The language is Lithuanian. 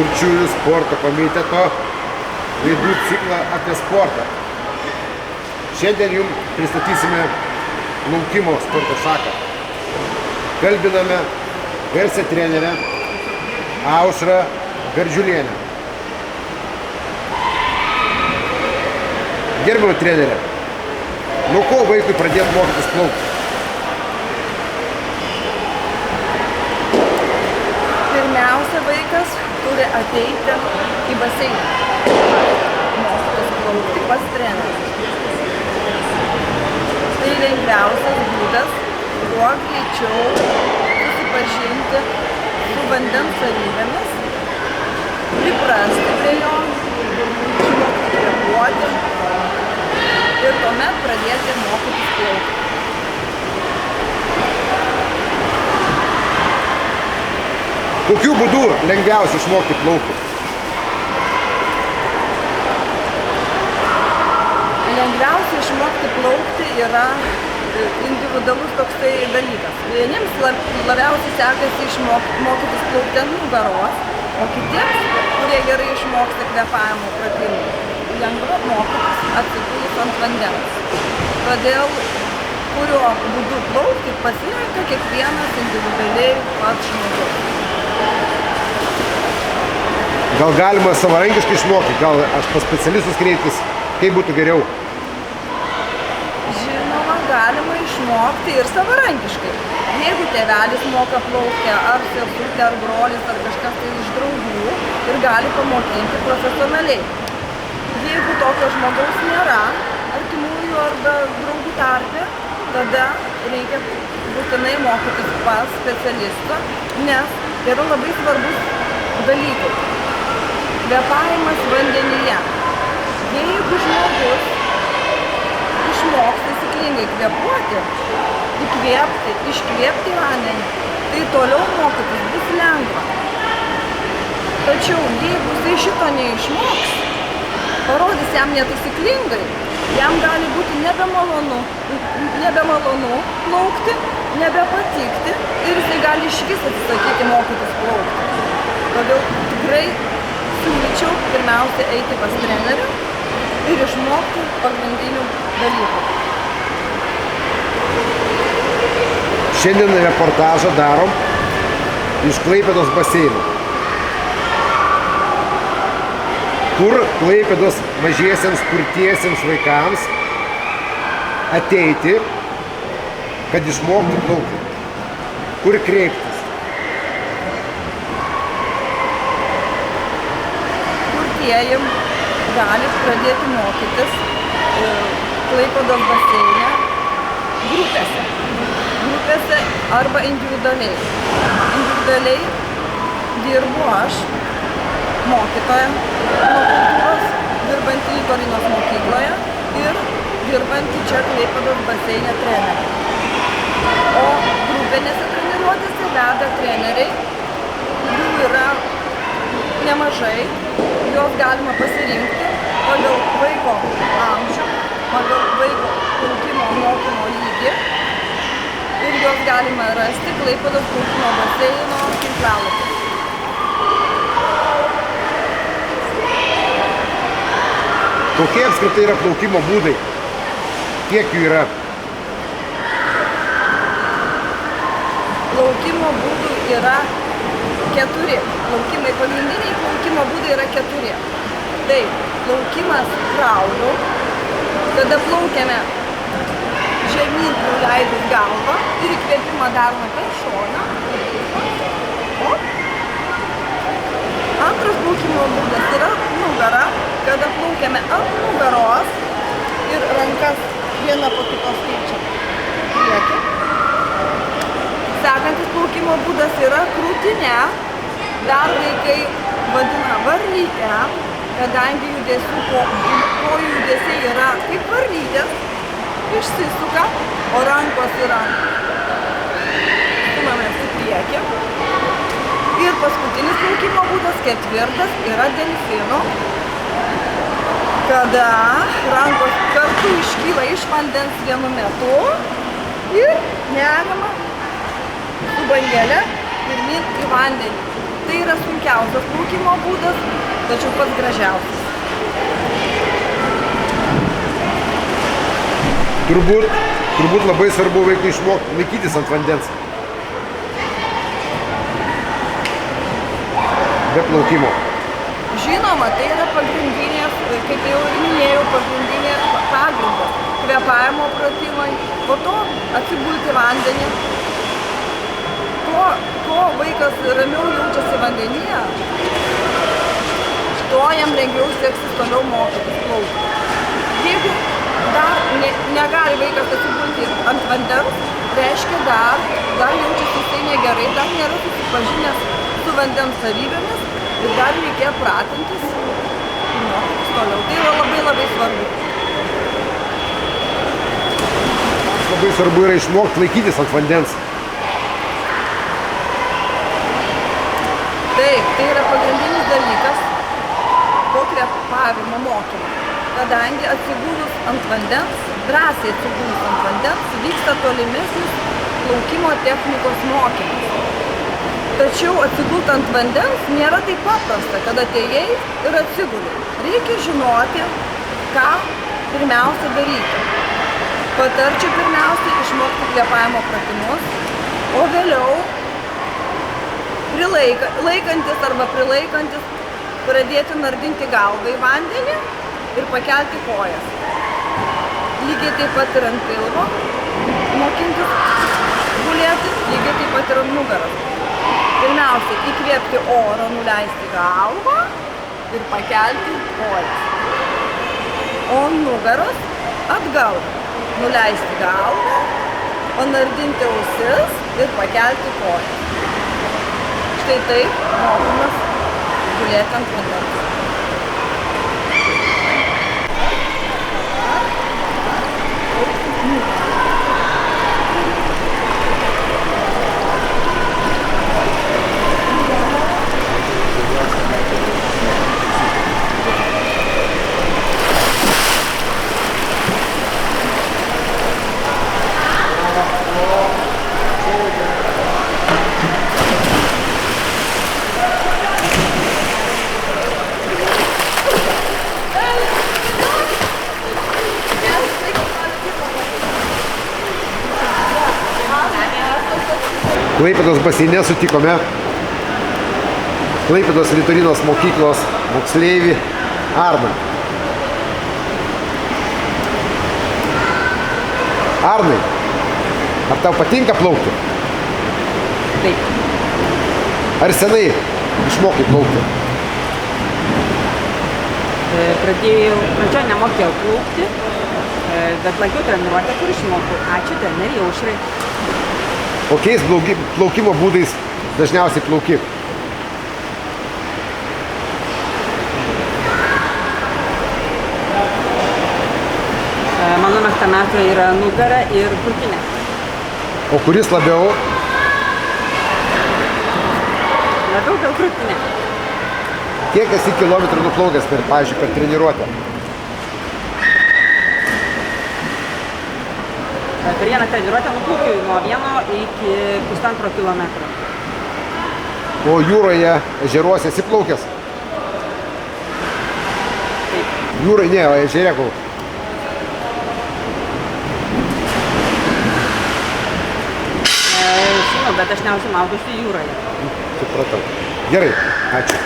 Kurčiųjų sporto komiteto laidų ciklą apie sportą. Šiandien jums pristatysime plaukimo sporto šaką. Kalbiname garsią trenerę Aušrą Gardžiulienę. Gerbiama trenerė, nuo ko vaikui pradėti mokytis plaukti? Pirmiausia, vaikas turi ateiti į baseiną, mokytis plaukti pas trenerį. Tai lengviausias būdas, kuo greičiau susipažinti su vandens savybėmis, priprasti prie jo, išmokti kvėpuoti ir tuomet pradėti mokytis plaukti. Kokiu būdu lengviausia išmokti plaukti? Lengviausia išmokti plaukti yra individualus toksai dalykas. Vieniems labiausiai sekasi mokytis plaukti ant nugaros, o kitiems, kurie gerai išmoksta kvėpavimo pratimų, lengva mokytis atsigulus ant vandens. Todėl, kurio būdu plaukti pasirenka kiekvienas individualiai pats žmogus. Gal galima savarankiškai išmokti, gal aš pas specialistus kreiptis, kaip būtų geriau? Žinoma, galima išmokti ir savarankiškai. Jeigu tėvelis moka plaukti, ar sesutė, ar brolis, ar kažkas tai iš draugų, ir gali pamokinti profesionaliai. Jeigu tokio žmogaus nėra, artimųjų arba draugų tarpe, tada reikia būtinai mokytis pas specialistą, nes yra labai svarbus dalykai. Kvėpavimas vandenyje. Jeigu žmogus išmoks taisyklingai kvėpuoti, įkvėpti, iškvėpti vandenį, tai toliau mokytis bus lengva. Tačiau jeigu jisai šito neišmoks, parodys jam netaisyklingai, jam gali būti nebemalonu plaukti, nebepatikti ir jisai gali išvis atsisakyti mokytis plaukti. Todėl tikrai siūlyčiau pirmiausia eiti pas trenerių ir išmokti pagrindinių dalykų. Šiandien reportažą darom iš Klaipėdos baseino, kur Klaipėdos mažiesiems kurtiesiems vaikams ateiti, kad išmokti plaukti. Kur kreiptis? Kurtieji gali pradėti mokytis Klaipėdos baseine grupėse arba individualiai. Individualiai dirbu aš, mokytoja nuo kultūros, dirbantį Ikorinos mokykloje ir dirbantį čia Klaipėdos baseine trenerį. O grupinėse treniruotėse veda treneriai, jų yra nemažai, jos galima pasirinkti pagal vaiko amžių, pagal vaiko plaukimo mokymo lygį ir jos galima rasti Klaipėdos plaukimo baseino tinklalapyje. Kokie apskritai yra plaukimo būdai? Kiek jų yra? Plaukimo būdų yra 4. Pagrindiniai plaukimo būdai yra 4. Tai plaukimas krauliu, kada plaukiame žemyn nuleidus galvą ir įkvėpimą darome per šoną. Antras plaukimo būdas yra nugara, kada plaukiame ant nugaros ir rankas vieną po kitos keičiame priekį. Sekantis plaukimo būdas yra krūtinė, dar vaikai vadina varlytę, kadangi kojų judesiai yra kaip varlytės, išsisuka, o rankos yra stumamės į priekį. Ir paskutinis plaukimo būdas, 4, yra delfino, kada rankos kartu iškyla iš vandens vienu metu ir neriama su bangelė pirmyn į vandenį. Tai yra sunkiausias plaukimo būdas, tačiau pats gražiausias. Turbūt labai svarbu vaikui išmokti laikytis ant vandens. Be plaukimo. Žinoma, tai yra pagrindinės, kaip jau ir minėjau, pagrindinė pagrindas. Kvėpavimo pratimai, po to atsigulti vandenį. Kuo vaikas ramiau jaučiasi vandenyje, tuo jam lengviau seksis toliau mokytis plaukti. Jeigu dar negali vaikas atsigulti ant vandens, reiškia dar jaučiasi jisai negerai, dar nėra susipažinęs su vandens savybėmis ir dar reikia pratintis ir mokytis toliau. Tai yra labai svarbu. Labai svarbu yra išmokti laikytis ant vandens. Taip, tai yra pagrindinis dalykas po kvėpavimo mokymo. Kadangi atsigulus ant vandens, drąsiai atsigulus ant vandens, vyksta tolimesnis plaukimo technikos mokymas. Tačiau atsigult ant vandens nėra taip paprasta, kad atėjai ir atsiguli. Reikia žinoti, ką pirmiausia daryti. Patarčiau pirmiausia išmokti kvėpavimo pratimus, o vėliau prilaikantis pradėti nardinti galvą į vandenį ir pakelti kojas. Lygiai taip pat ir ant pilvo mokintis gulėti, lygiai taip pat ir ant nugaros. Pirmiausia, įkvėpti oro, nuleisti galvą ir pakelti kojas. O ant nugaros atgal nuleisti galvą, panardinti ausis ir pakelti kojas. Štai taip mokomas gulėti ant vandens. Klaipėdos baseine sutikome Klaipėdos Litorinos mokyklos moksleivį Arną. Arnai, ar tau patinka plaukti? Taip. Ar senai išmokai plaukti? Pradžioje nemokėjau plaukti, bet lankiau treniruotę, kur išmokau. Ačiū treneriai Aušrai. Kokiais plaukimo būdais dažniausiai plauki? Mano mėgstamiausia yra nugara ir krūtinė. O kuris labiau? Labiau gal krūtinė. Kiek esi kilometrų nuplaukęs pavyzdžiui, per treniruotę? Per vieną treniruotę nuplaukiu nuo 1 iki 1,5 kilometro. O jūroje, ežeruose esi plaukęs? Taip. Jūrai ne, o ežere kol. Žinau, bet aš neužsimaudusiu jūroje. Supratau. Gerai, ačiū.